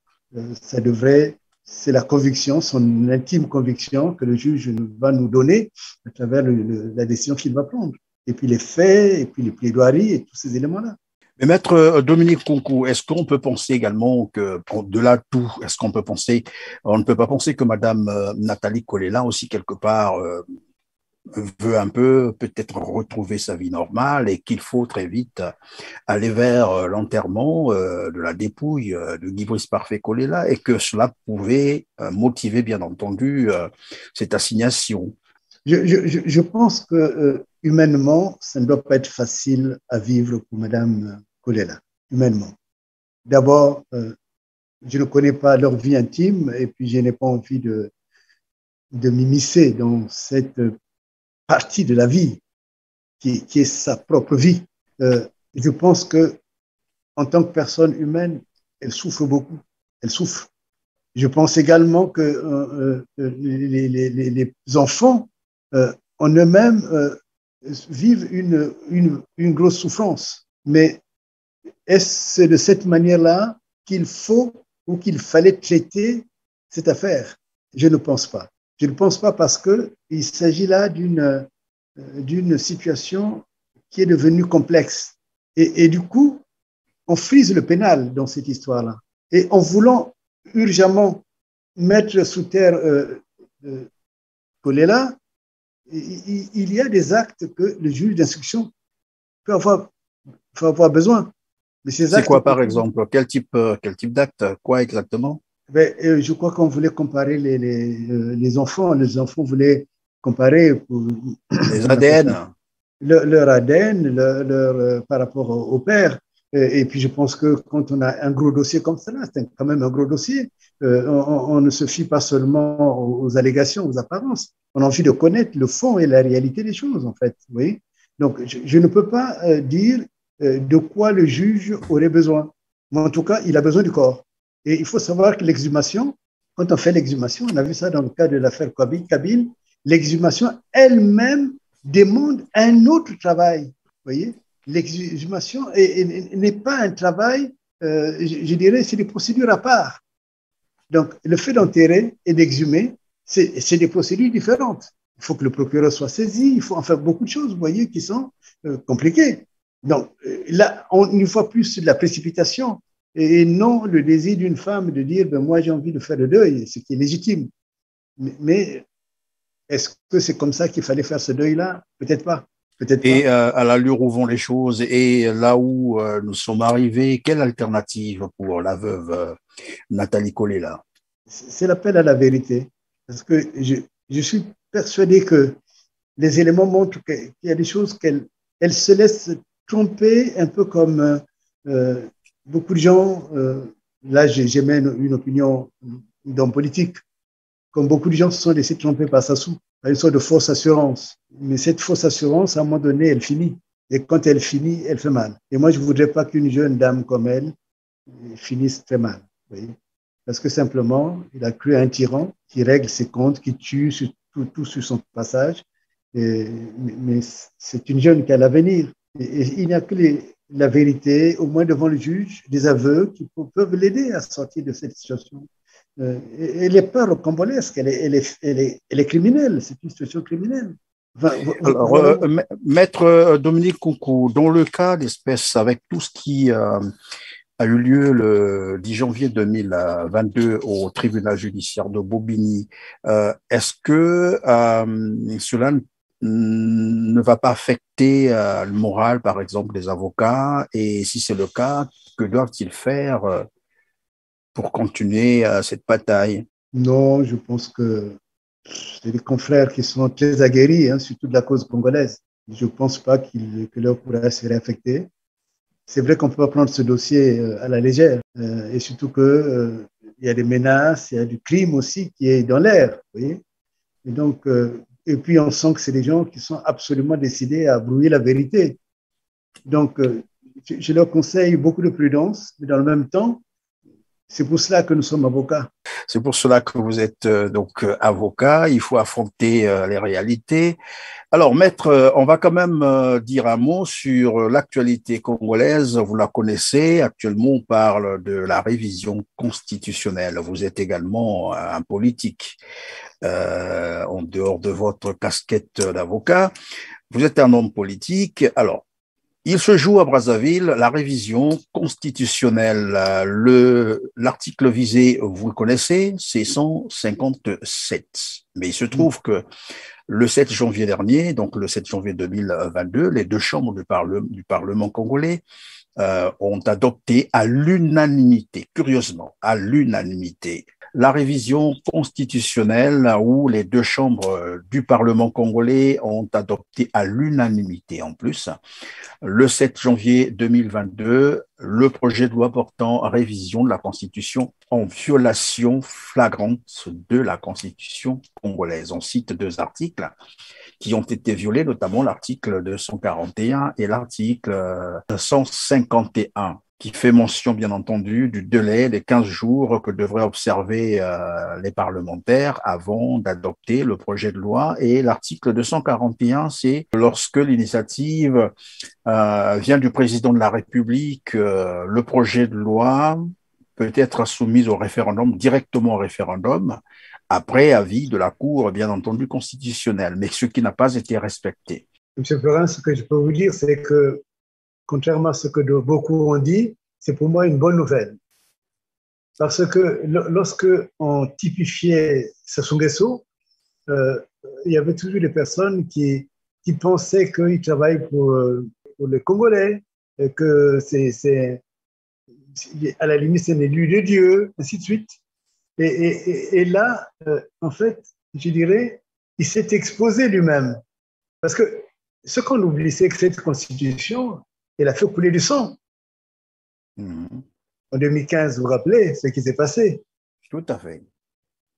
ça devrait, c'est la conviction, son intime conviction que le juge va nous donner à travers la décision qu'il va prendre. Et puis les faits, et puis les plaidoiries et tous ces éléments-là. Mais maître Dominique Kunku, est-ce qu'on peut penser également que, de-delà de tout, est-ce qu'on peut penser, on ne peut pas penser que madame Nathalie Kolela aussi quelque part veut un peu peut-être retrouver sa vie normale et qu'il faut très vite aller vers l'enterrement de la dépouille de Guy Brice Parfait Kolela et que cela pouvait motiver bien entendu cette assignation. Je pense que humainement, ça ne doit pas être facile à vivre pour madame Kolela, humainement. D'abord, je ne connais pas leur vie intime et puis je n'ai pas envie de m'immiscer dans cette partie de la vie qui est sa propre vie. Je pense que en tant que personne humaine, elle souffre beaucoup. Elle souffre. Je pense également que les enfants en eux-mêmes vivent une grosse souffrance. Mais est-ce de cette manière-là qu'il faut ou qu'il fallait traiter cette affaire? Je ne pense pas. Je ne pense pas parce qu'il s'agit là d'une situation qui est devenue complexe. Et du coup, on frise le pénal dans cette histoire-là. Et en voulant urgemment mettre sous terre Kolela, il y a des actes que le juge d'instruction peut avoir besoin. C'est quoi, par exemple? Quel type d'acte? Quoi exactement? Je crois qu'on voulait comparer les enfants. Les enfants voulaient comparer les ADN. Leur ADN par rapport au père. Et puis, je pense que quand on a un gros dossier comme ça, c'est quand même un gros dossier. On ne se fie pas seulement aux allégations, aux apparences. On a envie de connaître le fond et la réalité des choses, en fait. Oui. Donc, je ne peux pas dire de quoi le juge aurait besoin. Mais en tout cas, il a besoin du corps. Et il faut savoir que l'exhumation, quand on fait l'exhumation, on a vu ça dans le cas de l'affaire Kabil, l'exhumation elle-même demande un autre travail. Vous voyez, l'exhumation n'est pas un travail, je dirais, c'est des procédures à part. Donc, le fait d'enterrer et d'exhumer, c'est des procédures différentes. Il faut que le procureur soit saisi, il faut en faire beaucoup de choses, vous voyez, qui sont compliquées. Donc, là, une fois plus de la précipitation et non le désir d'une femme de dire, ben, moi, j'ai envie de faire le deuil, ce qui est légitime. Mais est-ce que c'est comme ça qu'il fallait faire ce deuil-là? Peut-être pas. Et à l'allure où vont les choses et là où nous sommes arrivés, quelle alternative pour la veuve Nathalie Kolela? C'est l'appel à la vérité. Parce que je suis persuadé que les éléments montrent qu'il y a des choses qu'elle se laisse tromper, un peu comme beaucoup de gens. Là, j'émets une opinion d'homme politique. Comme beaucoup de gens se sont laissés tromper par Sassou. à une sorte de fausse assurance. Mais cette fausse assurance, à un moment donné, elle finit. Et quand elle finit, elle fait mal. Et moi, je ne voudrais pas qu'une jeune dame comme elle finisse très mal. Vous voyez, parce que simplement, il a cru à un tyran qui règle ses comptes, qui tue tout sur son passage. Mais c'est une jeune qui a l'avenir. Et il n'y a que la vérité, au moins devant le juge, des aveux qui peuvent l'aider à sortir de cette situation. Elle n'est pas rocambolesque, elle est criminelle, c'est une situation criminelle. Enfin, Alors, voilà. Maître Dominique Kunku, dans le cas d'espèce, avec tout ce qui a eu lieu le 10 janvier 2022 au tribunal judiciaire de Bobigny, est-ce que cela ne va pas affecter le moral, par exemple, des avocats? Et si c'est le cas, que doivent-ils faire pour continuer cette bataille? Non, je pense que c'est des confrères qui sont très aguerris, hein, surtout de la cause congolaise. Je ne pense pas que leur courage serait affecté. C'est vrai qu'on ne peut pas prendre ce dossier à la légère, et surtout qu'il y a des menaces, il y a du crime aussi qui est dans l'air. Vous voyez. Et donc, et puis on sent que c'est des gens qui sont absolument décidés à brouiller la vérité. Donc, je leur conseille beaucoup de prudence, mais dans le même temps, c'est pour cela que nous sommes avocats. C'est pour cela que vous êtes donc avocat. Il faut affronter les réalités. Alors, maître, on va quand même dire un mot sur l'actualité congolaise. Vous la connaissez. Actuellement, on parle de la révision constitutionnelle. Vous êtes également un politique en dehors de votre casquette d'avocat. Vous êtes un homme politique. Alors, il se joue à Brazzaville la révision constitutionnelle. L'article visé, vous le connaissez, c'est 157. Mais il se trouve que le 7 janvier dernier, donc le 7 janvier 2022, les deux chambres du Parlement congolais ont adopté à l'unanimité, curieusement, à l'unanimité, la révision constitutionnelle où les deux chambres du Parlement congolais ont adopté à l'unanimité en plus, le 7 janvier 2022, le projet de loi portant révision de la Constitution en violation flagrante de la Constitution congolaise. On cite deux articles qui ont été violés, notamment l'article 241 et l'article 151, qui fait mention, bien entendu, du délai des 15 jours que devraient observer les parlementaires avant d'adopter le projet de loi. Et l'article 241, c'est lorsque l'initiative vient du président de la République, le projet de loi peut être soumis au référendum, directement au référendum, après avis de la Cour, bien entendu, constitutionnelle, mais ce qui n'a pas été respecté. M. Perrin, ce que je peux vous dire, c'est que, contrairement à ce que beaucoup ont dit, c'est pour moi une bonne nouvelle. Parce que lorsque on typifiait Sassou Nguesso, il y avait toujours des personnes qui pensaient qu'il travaille pour les Congolais, et que à la limite, c'est un élu de Dieu, ainsi de suite. Et là, en fait, je dirais, il s'est exposé lui-même. Parce que ce qu'on oublie, c'est que cette constitution, elle a fait couler du sang. En 2015, vous vous rappelez ce qui s'est passé? Tout à fait.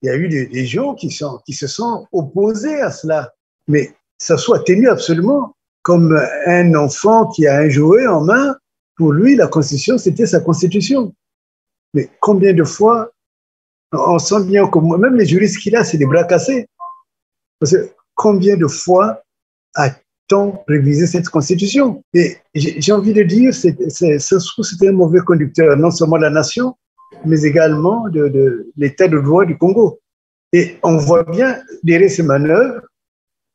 Il y a eu des gens qui se sont opposés à cela. Mais ça soit tenu absolument comme un enfant qui a un jouet en main. Pour lui, la constitution, c'était sa constitution. Mais combien de fois, on sent bien que même les juristes qu'il a, c'est des bras cassés. Parce que combien de fois a-t-on révisé cette constitution? Et j'ai envie de dire, c'était un mauvais conducteur, non seulement de la nation, mais également de l'état de droit du Congo. Et on voit bien, derrière ces manœuvres,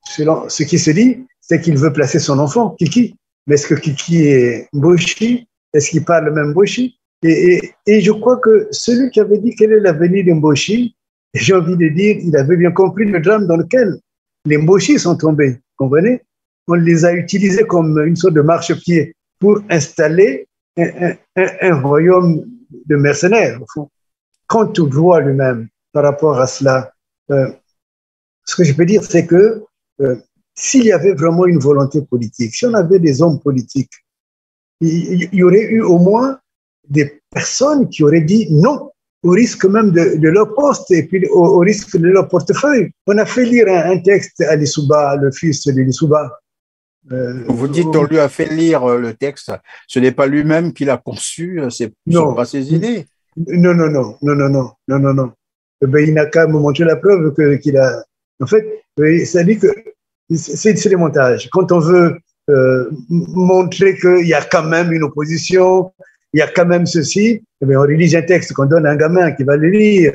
selon ce qui se dit, c'est qu'il veut placer son enfant, Kiki. Mais est-ce que Kiki est Mboshi? Est-ce qu'il parle même Mboshi? Et je crois que celui qui avait dit quel est l'avenir de Mboshi, j'ai envie de dire, il avait bien compris le drame dans lequel les Mboshi sont tombés. Vous comprenez? On les a utilisés comme une sorte de marchepied pour installer un royaume de mercenaires, au fond. Quant au droit lui-même par rapport à cela, ce que je peux dire, c'est que s'il y avait vraiment une volonté politique, si on avait des hommes politiques, il y aurait eu au moins des personnes qui auraient dit non au risque même de leur poste et puis au risque de leur portefeuille. On a fait lire un texte à Lissouba, le fils de Lissouba. Vous dites on lui a fait lire le texte. Ce n'est pas lui-même qui l'a conçu, ce ne sont pas ses idées. Non. Ben, il n'a qu'à me montrer la preuve qu'il a. En fait, ça dit que c'est des montages. Quand on veut montrer qu'il y a quand même une opposition, il y a quand même ceci, eh bien, on rédige un texte qu'on donne à un gamin qui va le lire.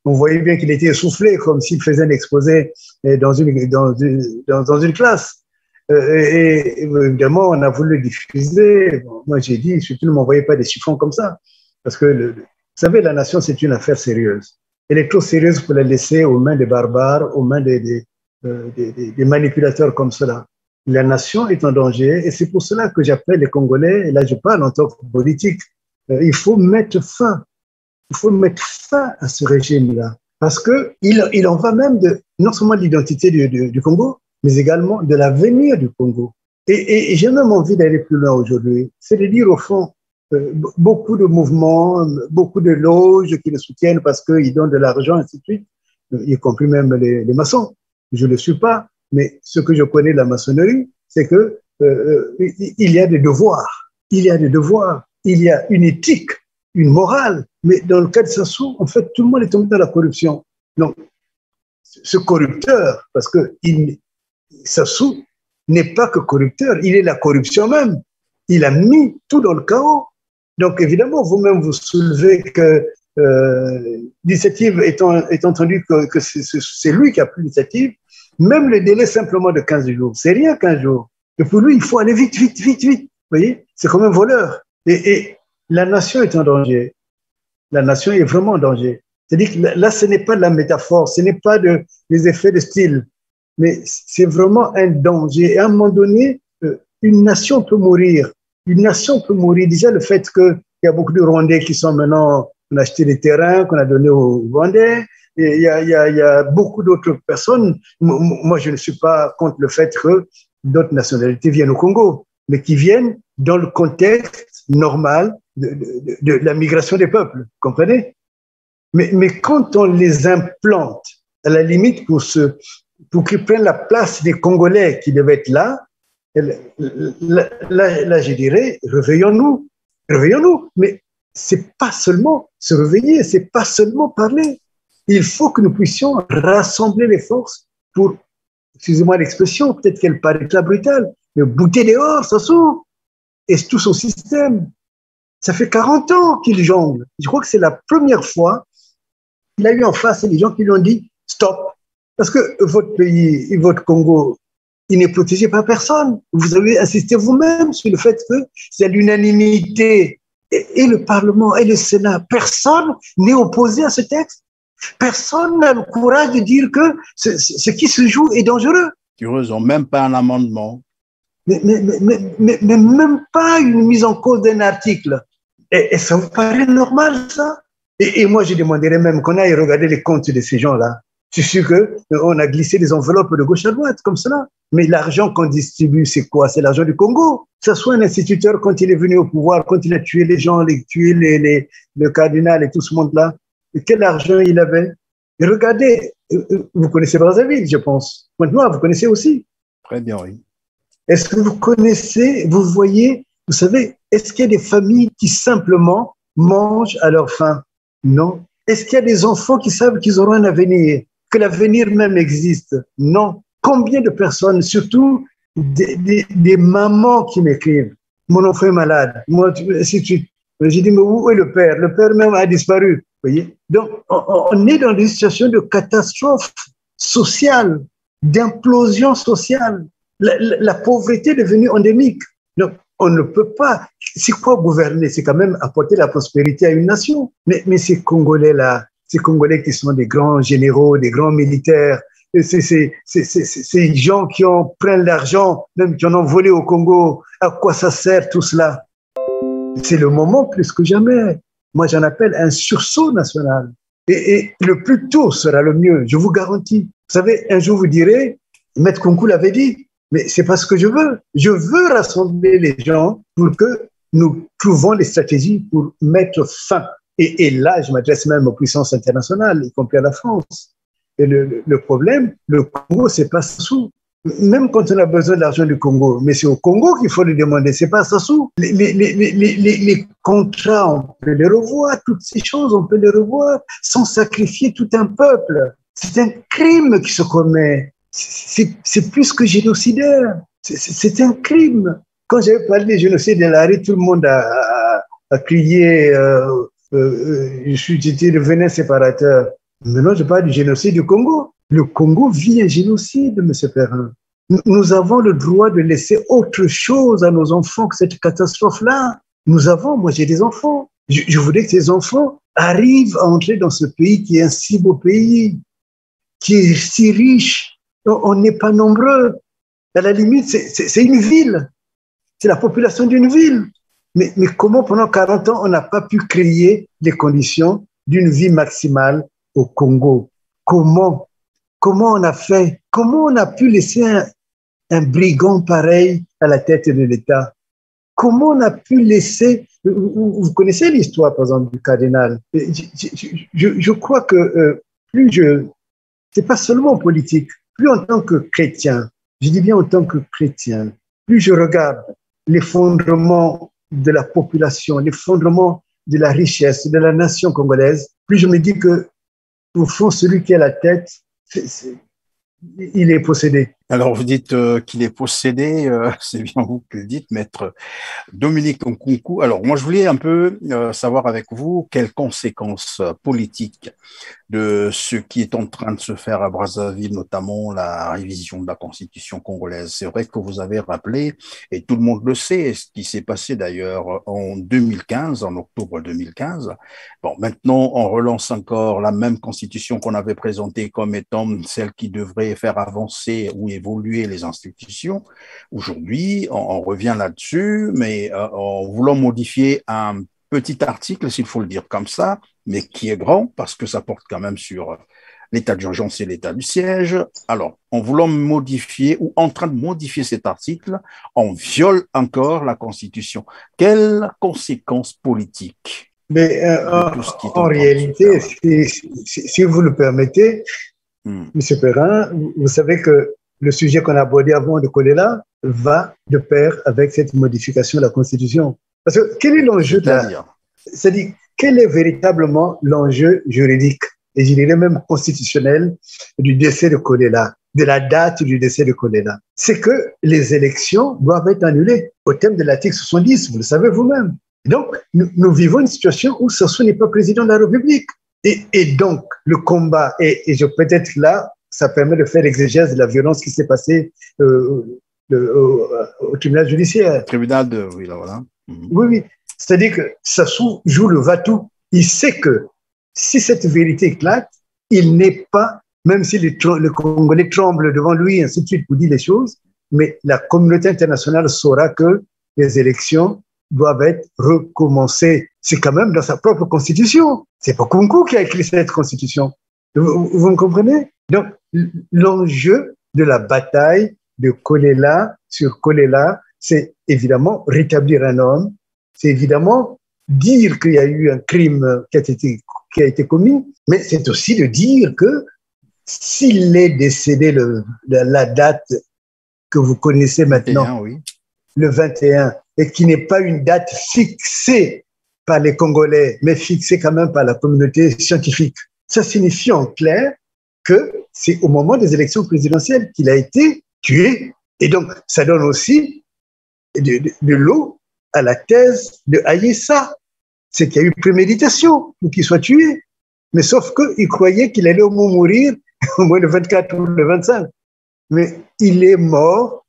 On voyait bien qu'il était essoufflé, comme s'il faisait un exposé dans une classe. Et évidemment, on a voulu le diffuser. Bon, moi, j'ai dit, surtout ne m'envoyez pas des chiffons comme ça. Parce que, vous savez, la nation, c'est une affaire sérieuse. Elle est trop sérieuse pour la laisser aux mains des barbares, aux mains des manipulateurs comme cela. La nation est en danger et c'est pour cela que j'appelle les Congolais, et là je parle en tant que politique, il faut mettre fin à ce régime-là. Parce qu'il en va même non seulement de l'identité du Congo, mais également de l'avenir du Congo. Et j'ai même envie d'aller plus loin aujourd'hui. C'est de dire au fond, beaucoup de mouvements, beaucoup de loges qui le soutiennent parce qu'ils donnent de l'argent, ainsi de suite, y compris même les maçons. Je ne le suis pas, mais ce que je connais de la maçonnerie, c'est que il y a des devoirs, il y a une éthique, une morale, mais dans le cas de Sassou, en fait, tout le monde est tombé dans la corruption. Donc, ce corrupteur, parce que Sassou n'est pas que corrupteur, il est la corruption même. Il a mis tout dans le chaos. Donc, évidemment, vous-même, vous soulevez que l'initiative étant entendu que c'est lui qui a pris l'initiative, même le délai simplement de 15 jours, c'est rien 15 jours. Et pour lui, il faut aller vite. Vous voyez, c'est comme un voleur. Et la nation est en danger. La nation est vraiment en danger. C'est-à-dire que là, ce n'est pas de la métaphore, ce n'est pas des effets de style, mais c'est vraiment un danger. Et à un moment donné, une nation peut mourir. Une nation peut mourir. Déjà, le fait qu'il y a beaucoup de Rwandais qui sont maintenant, on a acheté des terrains qu'on a donnés aux Rwandais. Et il y a beaucoup d'autres personnes. Moi, je ne suis pas contre le fait que d'autres nationalités viennent au Congo, mais qui viennent dans le contexte normal de la migration des peuples. Comprenez? Mais quand on les implante, à la limite pour qu'ils prennent la place des Congolais qui devaient être là, là, je dirais, réveillons-nous. Mais c'est pas seulement se réveiller, c'est pas seulement parler. Il faut que nous puissions rassembler les forces pour, excusez-moi l'expression, peut-être qu'elle paraîtra brutale, mais bouter dehors, ça s'ouvre. Et tout son système. Ça fait 40 ans qu'il jongle. Je crois que c'est la première fois qu'il a eu en face des gens qui lui ont dit stop. Parce que votre pays, votre Congo, il n'est protégé par personne. Vous avez insisté vous-même sur le fait que c'est l'unanimité. Et le Parlement et le Sénat, personne n'est opposé à ce texte. Personne n'a le courage de dire que ce qui se joue est dangereux. Ils même pas un amendement. Mais même pas une mise en cause d'un article. Et ça vous paraît normal, ça? Et moi, je demanderais même qu'on aille regarder les comptes de ces gens-là. Je suis sûr qu'on a glissé des enveloppes de gauche à droite, comme cela. Mais l'argent qu'on distribue, c'est quoi? C'est l'argent du Congo. Que ce soit un instituteur, quand il est venu au pouvoir, quand il a tué les gens, le cardinal et tout ce monde-là, quel argent il avait? Et regardez, vous connaissez Brazzaville, je pense. Pointe-Noire, vous connaissez aussi? Très bien, oui. Est-ce que vous connaissez, vous voyez, vous savez, est-ce qu'il y a des familles qui simplement mangent à leur faim? Non. Est-ce qu'il y a des enfants qui savent qu'ils auront un avenir, que l'avenir même existe? Non. Combien de personnes, surtout des mamans qui m'écrivent, mon enfant est malade, moi, si tu, j'ai dit, mais où est le père? Le père même a disparu. Vous voyez? Donc, on est dans des situations de catastrophe sociale, d'implosion sociale. La pauvreté est devenue endémique. Donc, on ne peut pas. C'est quoi gouverner? C'est quand même apporter la prospérité à une nation. Mais ces Congolais-là, ces Congolais qui sont des grands généraux, des grands militaires, ces gens qui prennent l'argent, même qui en ont volé au Congo, à quoi ça sert tout cela? C'est le moment plus que jamais. Moi, j'en appelle un sursaut national. Et le plus tôt sera le mieux, je vous garantis. Vous savez, un jour vous direz, Maître Kunku l'avait dit, mais c'est pas ce que je veux. Je veux rassembler les gens pour que nous trouvons les stratégies pour mettre fin Et là, je m'adresse même aux puissances internationales, y compris à la France. Et le problème, le Congo, c'est pas Sassou. Même quand on a besoin de l'argent du Congo, mais c'est au Congo qu'il faut le demander, c'est pas Sassou. Les contrats, on peut les revoir, toutes ces choses, on peut les revoir sans sacrifier tout un peuple. C'est un crime qui se commet. C'est plus que génocidaire. C'est un crime. Quand j'avais parlé du génocide de la rue, tout le monde a crié j'étais le venin séparateur. Maintenant, je parle du génocide du Congo. Le Congo vit un génocide, M. Perrin. Nous avons le droit de laisser autre chose à nos enfants que cette catastrophe-là. Moi j'ai des enfants. Je voudrais que ces enfants arrivent à entrer dans ce pays qui est un si beau pays, qui est si riche. On n'est pas nombreux. À la limite, c'est une ville. C'est la population d'une ville. Mais comment pendant 40 ans, on n'a pas pu créer les conditions d'une vie maximale au Congo? Comment on a fait? Comment on a pu laisser un brigand pareil à la tête de l'État? Comment on a pu laisser... Vous connaissez l'histoire, par exemple, du cardinal. Je crois que c'est pas seulement en politique, plus en tant que chrétien, je dis bien en tant que chrétien, plus je regarde l'effondrement de la population, l'effondrement de la richesse de la nation congolaise, plus je me dis que, au fond, celui qui est à la tête, il est possédé. Alors, vous dites qu'il est possédé, c'est bien vous qui le dites, maître Dominique Nkunku. Alors, moi, je voulais un peu savoir avec vous quelles conséquences politiques de ce qui est en train de se faire à Brazzaville, notamment la révision de la constitution congolaise. C'est vrai que vous avez rappelé, et tout le monde le sait, ce qui s'est passé d'ailleurs en 2015, en octobre 2015. Bon, maintenant, on relance encore la même constitution qu'on avait présentée comme étant celle qui devrait faire avancer ou évoluer les institutions. Aujourd'hui, on revient là-dessus, mais en voulant modifier un petit article, s'il faut le dire comme ça, mais qui est grand parce que ça porte quand même sur l'état d'urgence et l'état du siège. Alors, en voulant modifier ou en train de modifier cet article, on viole encore la Constitution. Quelles conséquences politiques? Mais en réalité, si vous le permettez, M. Perrin, vous savez que le sujet qu'on a abordé avant de coller là va de pair avec cette modification de la Constitution. Parce que quel est l'enjeu de la... C'est-à-dire, quel est véritablement l'enjeu juridique, et je dirais même constitutionnel, du décès de Kolela, de la date du décès de Kolela? C'est que les élections doivent être annulées au terme de l'article 70, vous le savez vous-même. Donc, nous vivons une situation où Sassou n'est pas président de la République. Et donc, le combat, et peut-être là, ça permet de faire l'exégèse de la violence qui s'est passée au tribunal judiciaire. Tribunal de... Oui, là, voilà. Oui. C'est-à-dire que Sassou joue le va-tout. Il sait que si cette vérité éclate, il n'est pas, même si le Congolais tremblent devant lui, ainsi de suite, pour dire les choses, mais la communauté internationale saura que les élections doivent être recommencées. C'est quand même dans sa propre constitution. C'est pas Nkunku qui a écrit cette constitution. Vous me comprenez? Donc, l'enjeu de la bataille de Kolela sur Kolela, c'est évidemment rétablir un homme, c'est évidemment dire qu'il y a eu un crime qui a été commis, mais c'est aussi de dire que s'il est décédé la date que vous connaissez maintenant, 21, oui. Le 21, et qui n'est pas une date fixée par les Congolais, mais fixée quand même par la communauté scientifique. Ça signifie en clair que c'est au moment des élections présidentielles qu'il a été tué. Et donc, ça donne aussi de l'eau à la thèse de Ayessa. C'est qu'il y a eu préméditation pour qu'il soit tué. Mais sauf qu'il croyait qu'il allait au moins mourir au moins le 24 ou le 25. Mais il est mort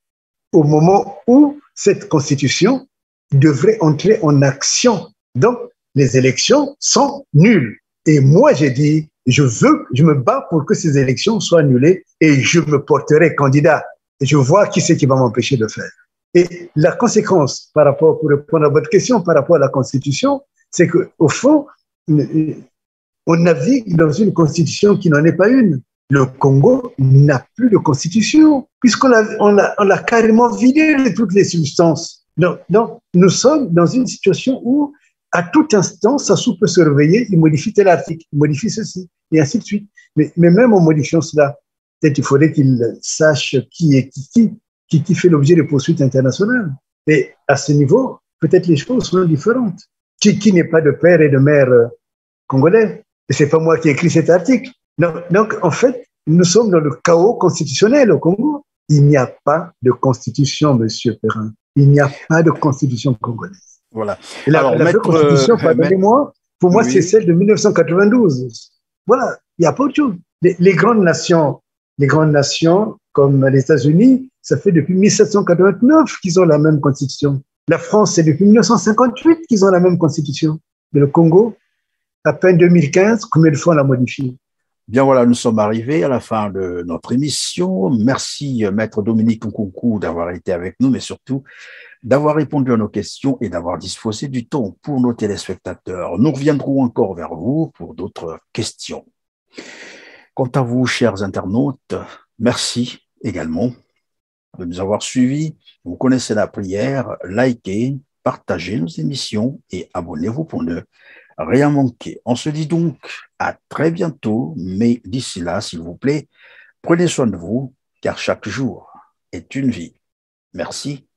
au moment où cette constitution devrait entrer en action. Donc, les élections sont nulles. Et moi, j'ai dit, je me bats pour que ces élections soient annulées et je me porterai candidat. Et je vois qui c'est qui va m'empêcher de le faire. Et la conséquence, pour répondre à votre question, par rapport à la Constitution, c'est qu'au fond, on navigue dans une Constitution qui n'en est pas une. Le Congo n'a plus de Constitution, puisqu'on l'a carrément vidé de toutes les substances. Donc, nous sommes dans une situation où, à tout instant, Sassou peut se réveiller, il modifie tel article, il modifie ceci, et ainsi de suite. Mais même en modifiant cela, peut-être il faudrait qu'il sache qui est qui fait l'objet de poursuites internationales. Et à ce niveau, peut-être les choses sont différentes. Qui n'est pas de père et de mère congolais? Et c'est pas moi qui ai écrit cet article. Donc, en fait, nous sommes dans le chaos constitutionnel au Congo. Il n'y a pas de constitution, monsieur Perrin. Il n'y a pas de constitution congolaise. Voilà. Et la vraie constitution, pardonnez-moi, pour moi, c'est celle de 1992. Voilà, il n'y a pas autre chose. Les grandes nations comme les États-Unis, ça fait depuis 1789 qu'ils ont la même constitution. La France, c'est depuis 1958 qu'ils ont la même constitution. Mais le Congo, à peine 2015, combien de fois on l'a modifié? Bien voilà, nous sommes arrivés à la fin de notre émission. Merci, Maître Dominique Nkunku, d'avoir été avec nous, mais surtout d'avoir répondu à nos questions et d'avoir disposé du temps pour nos téléspectateurs. Nous reviendrons encore vers vous pour d'autres questions. Quant à vous, chers internautes, merci également de nous avoir suivis. Vous connaissez la prière, likez, partagez nos émissions et abonnez-vous pour ne rien manquer. On se dit donc à très bientôt, mais d'ici là, s'il vous plaît, prenez soin de vous, car chaque jour est une vie. Merci.